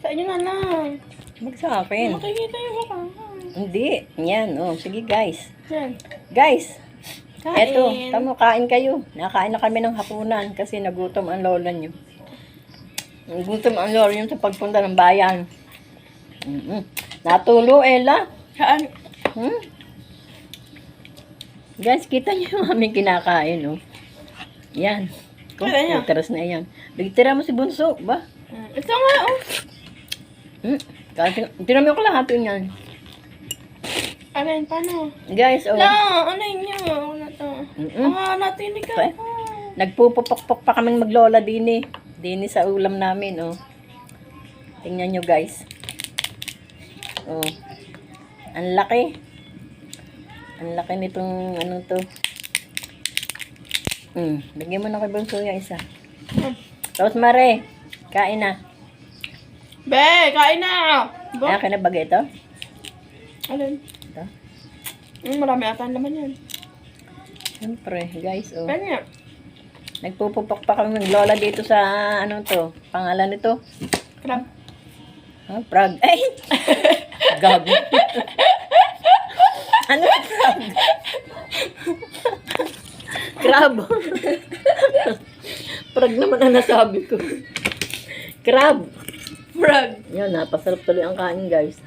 Sa inyo na lang. Mag sa akin. Makikita yung mukha. Hindi. Yan, oh. Sige, guys. Yan. Guys, Kain. eto, tamo, kain kayo. Nakain na kami ng hapunan kasi nagutom ang lola nyo. Nagutom ang lola nyo sa pagpunta ng bayan. Natulo, Ella. Saan? Guys, kita nyo yung aming kinakain, oh. Yan. Kung Kaya niya. teras na yan. Bigtira mo si Bunso, ba? Ito nga, oh. Tinan mo ko lahat yan. Alin, paano? Guys, oh. No, ano yun yun? Ano to? Natinig ka. Okay. Nagpupupok-pok pa kaming maglola din eh. Din sa ulam namin, oh. Tingnan nyo, guys. Oh. Ang laki. Ang laki nitong, ano to. Lagyan mo na kay Bunso yung isa. Rosemary, kain na. Be, kain na! Ba? Akin na ba ito? Alin? Ito? Marami ata ang laman yan. Siyempre, guys, oh. Kanya. Nagpupupok pa kami ng lola dito sa, ano to, pangalan nito. Crab. Prag. Ay! Gago. Ano crab? Crab. Prag naman ang nasabi ko. Crab. Frog. Yan, napasarap tuloy ang kain, guys.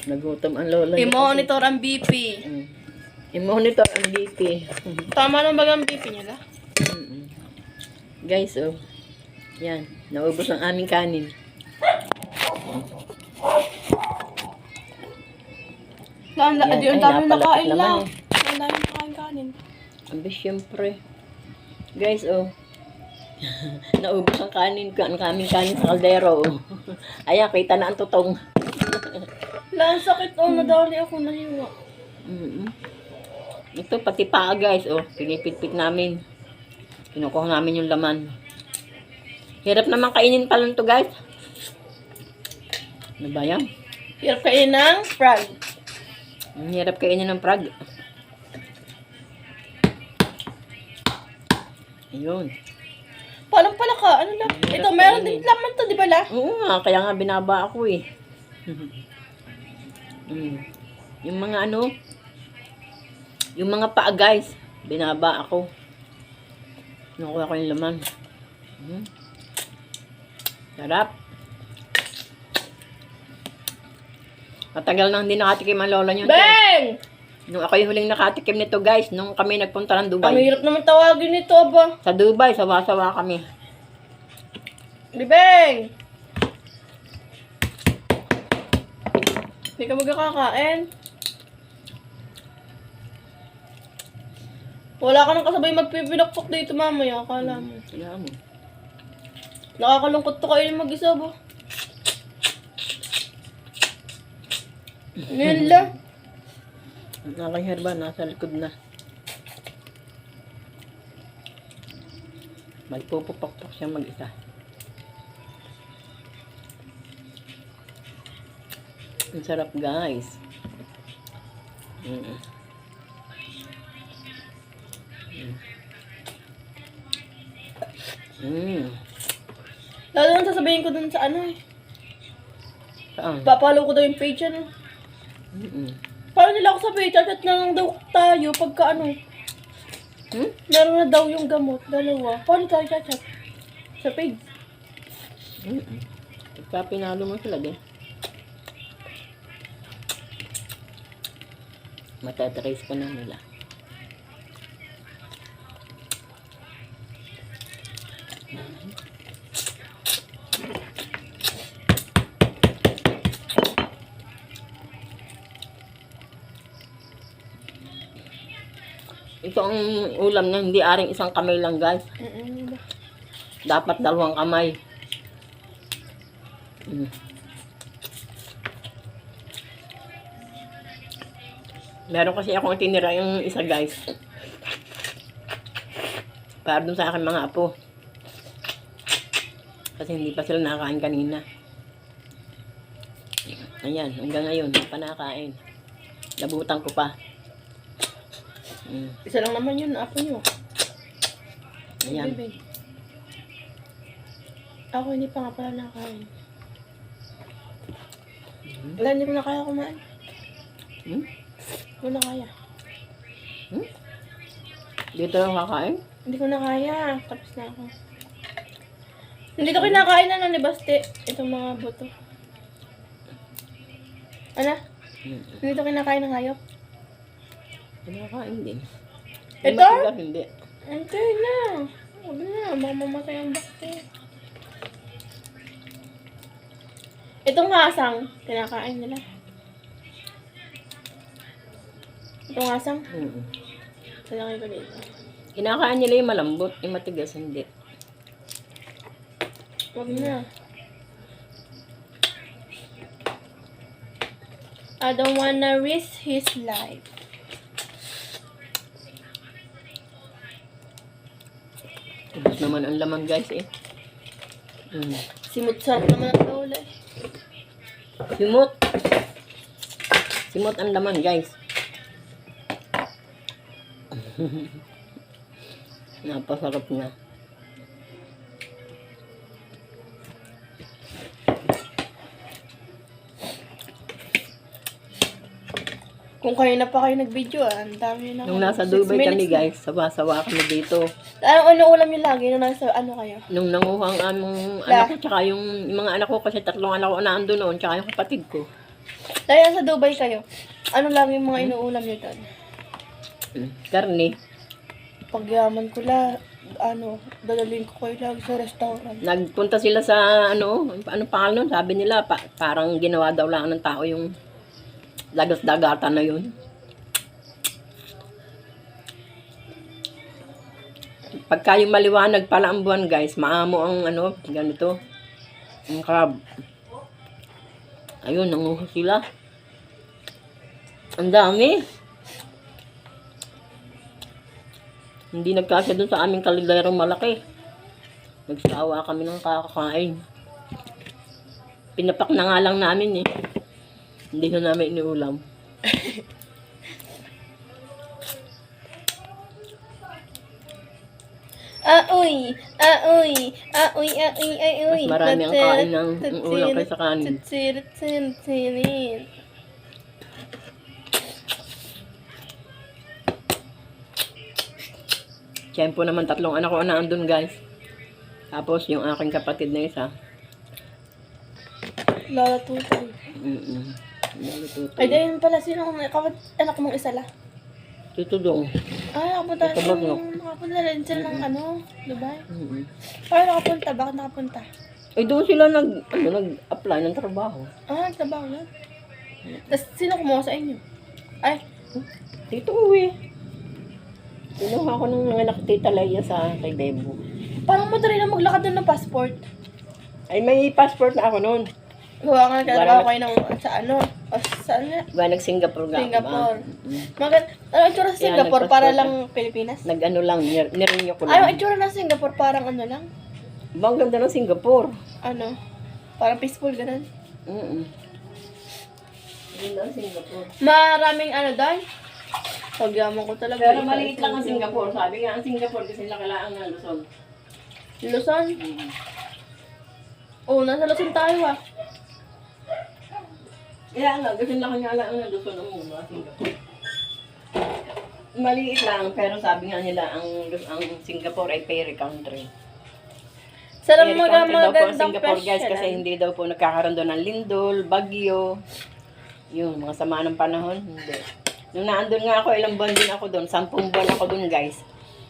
Nagutom ang lola niya. I-monitor ang BP. I-monitor ang BP. Tama lang ba ang BP niya? Guys, oh. Yan, naubos ang aming kanin. Ang Yan, ay, dami napalapit nakain naman lang. eh. Ang dami nakain kanin. Ambi, syempre. Guys, oh. Naubos ang kanin ko. Ang kaming kanin sa kaldero, oh. Ayan, kita na ang tutong. Lang sakit, oh. Nadali ako nahiwa. Ito, pati paa, guys, oh. Pinipit-pit namin. Kinukuha namin yung laman. Hirap naman kainin pa lang to, guys. Ano ba yan? Hirap kain ng frog. Ang hirap kainin ng prag. Ayun. Paano pala ka? Ano lang? Ito, meron din laman to, di ba la? Oo nga, kaya nga binaba ako eh. Yung mga ano, yung mga paa, guys, binaba ako. Nakuha ko yung laman. Sarap. Matagal nang hindi nakatikim ang lola nyo. Bang! Nung ako yung huling nakatikim nito, guys, nung kami nagpunta ng Dubai. Ang hirap naman tawagin nito, aba. Sa Dubai, sawa-sawa kami. Di Bang! Hindi ka magkakakain. Wala ka nang kasabay magpipinakpok dito mamaya, akala mo. Kaya mo. Nakakalungkot to kayo mag-isa ba? Nila. Ang aking herba, nasa likod na. Magpupupok-pok siya mag-isa. Ang sarap, guys. Lalo nang sasabihin ko dun sa ano eh. Saan? Papalo ko daw yung page ano. Paano nila ako sa page? Chat na lang daw tayo pagka ano. Meron na daw yung gamot. Dalawa. Paano tayo chat? Sa page. Pagka pinalo mo sila din. Matatrace ko na nila. Ito ang ulam niya, hindi aring isang kamay lang, guys. Dapat dalawang kamay. Meron kasi akong itinira yung isa, guys. Para dun sa akin mga apo. Kasi hindi pa sila nakakain kanina. Ayan, hanggang ngayon, hindi pa nakakain. Nabutan ko pa. Isa lang naman yun, apo nyo. Ayan. Baby. Ako hindi pa nga pala nakain. Wala, hindi ko na kaya kumain. Hmm? Hindi ko na kaya. Hmm? Dito lang kakain? Hindi ko na kaya. Tapos na ako. Hindi ko kinakain na ni Baste. Itong mga buto. Ano? Hindi ko kinakain ng hayop. Kinakain din. Ito? Matigas, hindi. Antay na. Sabi na, mamamatay ang Baste. Itong hasang, kinakain nila. Itong hasang, malaki ko dito. Kinakain nila yung malambot, yung matigas, hindi. Huwag na. I don't wanna risk his life. Ubus naman ang laman, guys, eh. Simut-sat naman ang lola eh. Simot. Simot ang laman, guys. Napasarap na. Kung kanina pa kayo nag-video, ang dami na. Nung nasa 6 Dubai kami, minutes na. guys, sawa-sawa kami dito. Ano ulam yung lagi nung nasa ano kayo? Nung nanguha ang aming anak ko, tsaka yung mga anak ko, kasi 3 anak ko na ando noon, tsaka yung kapatid ko. Dahil nasa Dubai kayo, ano lang yung mga inuulam nyo doon? Karne. Pagyaman ko la, dadalhin ko kayo lagi sa restaurant. Nagpunta sila sa, ano pangalan nun? Sabi nila, parang ginawa daw lang ng tao yung dagat-dagatan na yun. Pagka yung maliwanag pala ang buwan, guys, maamo ang ganito. Ang crab. Ayun, nanguha sila. Ang dami. Hindi nagkasya dun sa aming kaliderong malaki. Nagsawa kami ng kakakain. Pinapak na nga lang namin eh. Hindi na namin iniulam. Aoy! Aoy! Aoy! Aoy! Aoy! Mas marami ang kain ng ulam kaysa kanin. Tsirit. Tiyempo naman 3 anak ko na andun, guys. Tapos yung aking kapatid na isa. Lola Tutoy. Ay, dahil pala sino anak mong isa la? Tutudong. Ay, nakapunta rin sila ng Dubai. Ay, nakapunta. Bakit nakapunta? Ay, doon sila nag-apply ng trabaho. Ah, trabaho lang. Tapos, sino kumuha sa inyo? Ay, Dito uwi. Kinuha ko ng mga nakatita Leia sa kay Bebo. parang madali na maglakad doon ng passport. Ay, may passport na ako noon. Gawa nga trabaho kayo ng saan nga? Diba, nag-Singapore nga. Singapore. Diba? Ano itsura sa Singapore? nagpassport Para na. lang Pilipinas? Nag-ano lang, nirenew ko Ano lang. itsura ng Singapore? Parang ano lang? Bang ganda ng Singapore. Parang peaceful, ganun. Ganda ng Singapore. Maraming doon? Pagyaman ko talaga. Pero maliit lang ang Singapore. Sabi nga ang Singapore kasi nakalaan ng Luzon. Luzon? Oo, nasa Luzon tayo Kaya nga, kasi nakalaan ng Luzon ang muna, Singapore. Maliit lang, pero sabi nga nila ang Singapore ay fairy country. Sarang Fairy country daw po ang magandang Singapore, guys, kasi hindi daw po nagkakaroon doon ng lindol, bagyo. Yun, mga sama ng panahon, hindi. Nung naandun nga ako, ilang buwan din ako doon, 10 buwan ako doon, guys.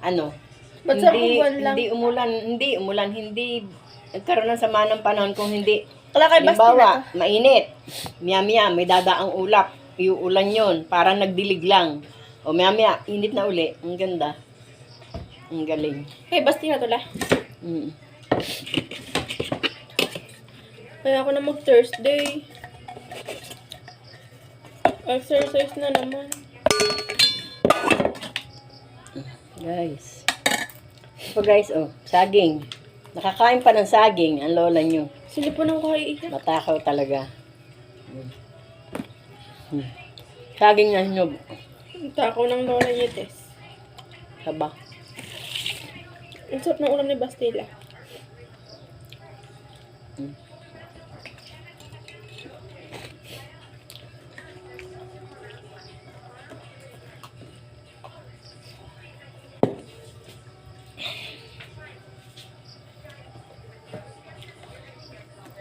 Ba't 10 buwan lang? Hindi umulan, hindi nagkaroon ng sama ng panahon kung hindi. Kala kay Basti na Halimbawa, mainit. Maya-maya, may dadaang ulap. Iuulan yun, parang nagdilig lang. O maya-maya, init na uli. Ang ganda. Ang galing. Kay Basti na tula. Kaya ako na mag-Thursday. Exercise na naman. Guys. So guys, saging. Nakakain pa ng saging ang lola nyo. Sili po nang kaiiyak. Matakaw talaga. Saging na hinog. Tako ng lola niya, Tess. Saba. Ang sarap ng ulam ni Bastila.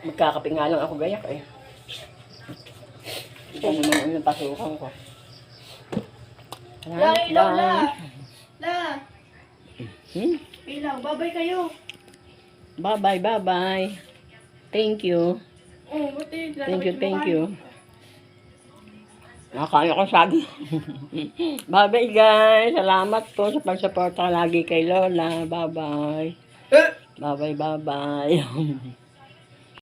Magkakape nga lang ako gayak eh. Ito naman ang napasukan ko. La, ilaw, la. La. Hmm? Ilaw, babay kayo. Bye-bye. Thank you. Oh, buti. Thank you. Nakakaya ko sabi. Bye-bye guys. Salamat po sa pagsuporta lagi kay Lola. Bye-bye. Bye-bye.